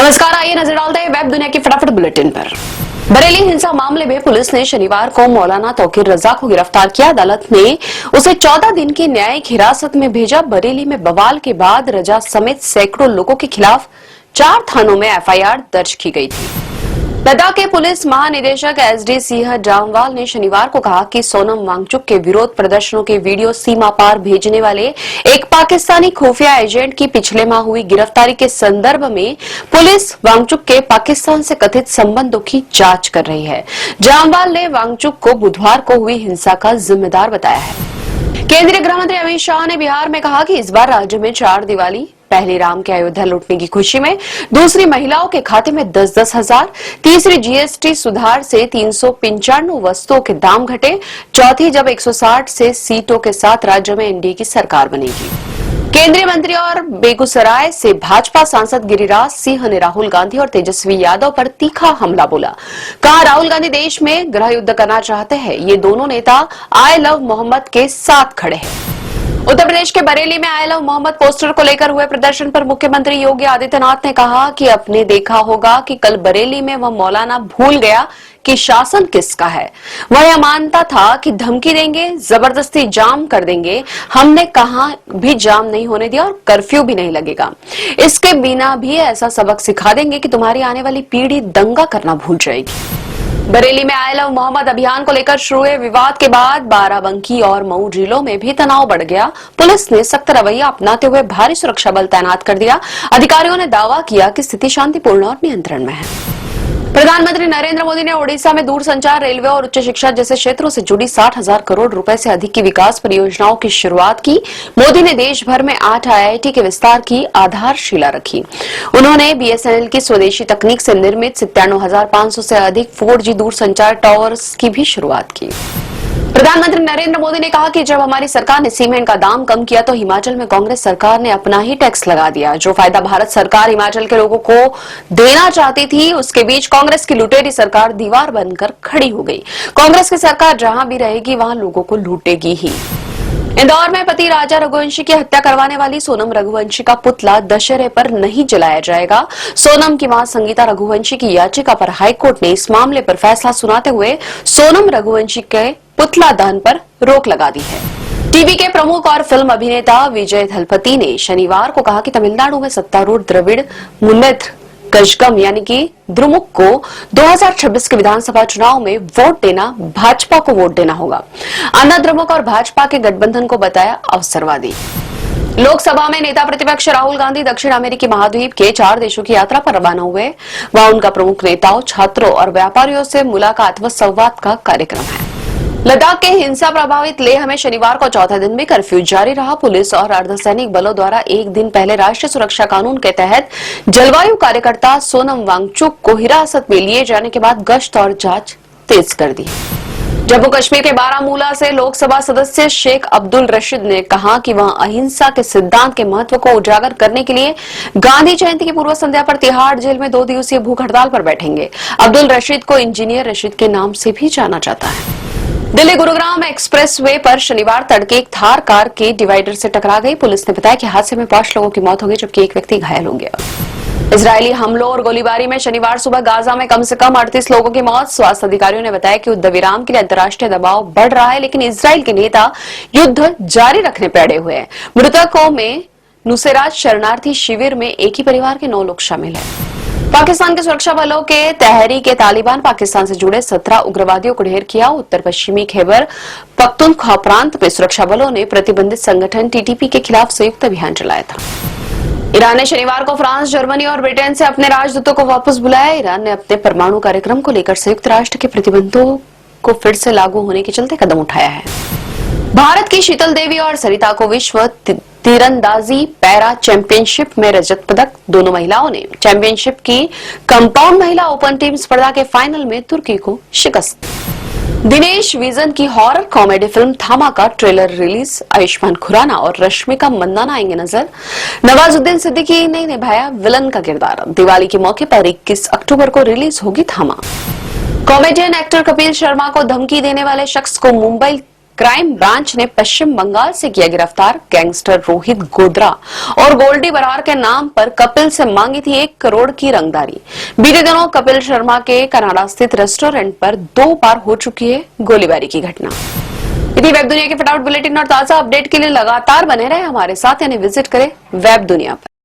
नमस्कार, आइए नजर डालते हैं वेब दुनिया की फटाफट बुलेटिन पर। बरेली हिंसा मामले में पुलिस ने शनिवार को मौलाना तौकीर रजा को गिरफ्तार किया। अदालत ने उसे 14 दिन की न्यायिक हिरासत में भेजा। बरेली में बवाल के बाद रजा समेत सैकड़ों लोगों के खिलाफ 4 थानों में एफआईआर दर्ज की गई थी। लद्दाख के पुलिस महानिदेशक एसडी सिंह जामवाल ने शनिवार को कहा कि सोनम वांगचुक के विरोध प्रदर्शनों के वीडियो सीमा पार भेजने वाले एक पाकिस्तानी खुफिया एजेंट की पिछले माह हुई गिरफ्तारी के संदर्भ में पुलिस वांगचुक के पाकिस्तान से कथित संबंधों की जांच कर रही है। जामवाल ने वांगचुक को बुधवार को हुई हिंसा का जिम्मेदार बताया है। केंद्रीय गृह मंत्री अमित शाह ने बिहार में कहा कि इस बार राज्य में 4 दिवाली, पहली राम के अयोध्या लूटने की खुशी में दूसरी महिलाओं के खाते में 10-10 हजार, तीसरी जीएसटी सुधार से 395 वस्तुओं के दाम घटे, चौथी जब 160 से सीटों के साथ राज्य में एनडीए की सरकार बनेगी। केंद्रीय मंत्री और बेगूसराय से भाजपा सांसद गिरिराज सिंह ने राहुल गांधी और तेजस्वी यादव पर तीखा हमला बोला। कहा, राहुल गांधी देश में गृह युद्ध करना चाहते हैं। ये दोनों नेता आई लव मोहम्मद के साथ खड़े हैं। उत्तर प्रदेश के बरेली में आई लव मोहम्मद पोस्टर को लेकर हुए प्रदर्शन पर मुख्यमंत्री योगी आदित्यनाथ ने कहा कि आपने देखा होगा कि कल बरेली में वह मौलाना भूल गया कि शासन किसका है। वह यह मानता था कि धमकी देंगे, जबरदस्ती जाम कर देंगे। हमने कहा भी जाम नहीं होने दिया और कर्फ्यू भी नहीं लगेगा। इसके बिना भी ऐसा सबक सिखा देंगे कि तुम्हारी आने वाली पीढ़ी दंगा करना भूल जाएगी। बरेली में आई लव मोहम्मद अभियान को लेकर शुरू हुए विवाद के बाद बाराबंकी और मऊ जिलों में भी तनाव बढ़ गया। पुलिस ने सख्त रवैया अपनाते हुए भारी सुरक्षा बल तैनात कर दिया। अधिकारियों ने दावा किया कि स्थिति शांतिपूर्ण और नियंत्रण में है। प्रधानमंत्री नरेंद्र मोदी ने ओडिशा में दूरसंचार, रेलवे और उच्च शिक्षा जैसे क्षेत्रों से जुड़ी 60,000 करोड़ रुपए से अधिक की विकास परियोजनाओं की शुरुआत की। मोदी ने देश भर में 8 आईआईटी के विस्तार की आधारशिला रखी। उन्होंने बीएसएनएल की स्वदेशी तकनीक से निर्मित 97,500 से अधिक 4G दूरसंचार टावर्स की भी शुरुआत की। प्रधानमंत्री नरेंद्र मोदी ने कहा कि जब हमारी सरकार ने सीमेंट का दाम कम किया तो हिमाचल में कांग्रेस सरकार ने अपना ही टैक्स लगा दिया। जो फायदा भारत सरकार हिमाचल के लोगों को देना चाहती थी, उसके बीच कांग्रेस की लुटेरी सरकार दीवार बनकर खड़ी हो गई। कांग्रेस की सरकार जहां भी रहेगी वहां लोगों को लूटेगी ही। इंदौर में पति राजा रघुवंशी की हत्या करवाने वाली सोनम रघुवंशी का पुतला दशहरे पर नहीं जलाया जाएगा। सोनम की मां संगीता रघुवंशी की याचिका पर हाईकोर्ट ने इस मामले पर फैसला सुनाते हुए सोनम रघुवंशी के पुतला दहन पर रोक लगा दी है। टीवी के प्रमुख और फिल्म अभिनेता विजय थलपति ने शनिवार को कहा कि तमिलनाडु में सत्तारूढ़ द्रविड़ मुन्नेत्र कजगम यानी कि द्रुमुक को 2026 के विधानसभा चुनाव में वोट देना, भाजपा को वोट देना होगा। अन्ना द्रुमुक और भाजपा के गठबंधन को बताया अवसरवादी। लोकसभा में नेता प्रतिपक्ष राहुल गांधी दक्षिण अमेरिकी महाद्वीप के 4 देशों की यात्रा पर रवाना हुए। वहां उनका प्रमुख नेताओं, छात्रों और व्यापारियों से मुलाकात व संवाद का कार्यक्रम है। लद्दाख के हिंसा प्रभावित लेह में शनिवार को चौथे दिन भी कर्फ्यू जारी रहा। पुलिस और अर्धसैनिक बलों द्वारा एक दिन पहले राष्ट्रीय सुरक्षा कानून के तहत जलवायु कार्यकर्ता सोनम वांगचुक को हिरासत में लिए जाने के बाद गश्त और जांच तेज कर दी। जम्मू कश्मीर के बारामूला से लोकसभा सदस्य शेख अब्दुल रशीद ने कहा कि वह अहिंसा के सिद्धांत के महत्व को उजागर करने के लिए गांधी जयंती की पूर्व संध्या पर तिहाड़ जेल में 2 दिवसीय भूख हड़ताल पर बैठेंगे। अब्दुल रशीद को इंजीनियर रशीद के नाम से भी जाना जाता है। दिल्ली गुरुग्राम एक्सप्रेसवे पर शनिवार तड़के एक थार कार के डिवाइडर से टकरा गई। पुलिस ने बताया कि हादसे में 5 लोगों की मौत हो गई जबकि एक व्यक्ति घायल हो गया। इजरायली हमलों और गोलीबारी में शनिवार सुबह गाजा में कम से कम 38 लोगों की मौत। स्वास्थ्य अधिकारियों ने बताया कि युद्ध विराम के लिए अंतर्राष्ट्रीय दबाव बढ़ रहा है, लेकिन इजराइल के नेता युद्ध जारी रखने पर अड़े हुए हैं। मृतकों में नुसेरात शरणार्थी शिविर में एक ही परिवार के 9 लोग शामिल हैं। पाकिस्तान के सुरक्षा बलों के तहरीक तालिबान पाकिस्तान से जुड़े 17 उग्रवादियों को ढेर किया। उत्तर पश्चिमी खैबर पख्तूनख्वा प्रांत में सुरक्षा बलों ने प्रतिबंधित संगठन टीटीपी के खिलाफ संयुक्त अभियान चलाया था। ईरान ने शनिवार को फ्रांस, जर्मनी और ब्रिटेन से अपने राजदूतों को वापस बुलाया। ईरान ने अपने परमाणु कार्यक्रम को लेकर संयुक्त राष्ट्र के प्रतिबंधों को फिर से लागू होने के चलते कदम उठाया है। भारत की शीतल देवी और सरिता को विश्व तीरंदाजी पैरा चैंपियनशिप में रजत पदक। दोनों महिलाओं ने चैंपियनशिप की कंपाउंड महिला ओपन टीम स्पर्धा के फाइनल में तुर्की को शिकस्त। दिनेश विजन की हॉरर कॉमेडी फिल्म थामा का ट्रेलर रिलीज। आयुष्मान खुराना और रश्मिका मंदाना आएंगे नजर। नवाजुद्दीन सिद्दीकी ने निभाया विलन का किरदार। दिवाली के मौके पर 21 अक्टूबर को रिलीज होगी थामा। कॉमेडियन एक्टर कपिल शर्मा को धमकी देने वाले शख्स को मुंबई क्राइम ब्रांच ने पश्चिम बंगाल से किया गिरफ्तार गैंगस्टर रोहित गोद्रा और गोल्डी बरार के नाम पर कपिल से मांगी थी 1 करोड़ की रंगदारी। बीते दिनों कपिल शर्मा के कनाडा स्थित रेस्टोरेंट पर 2 बार हो चुकी है गोलीबारी की घटना। यदि वेब दुनिया के फटाफट बुलेटिन और ताजा अपडेट के लिए लगातार बने रहे हमारे साथ, यानी विजिट करें वेब दुनिया पर।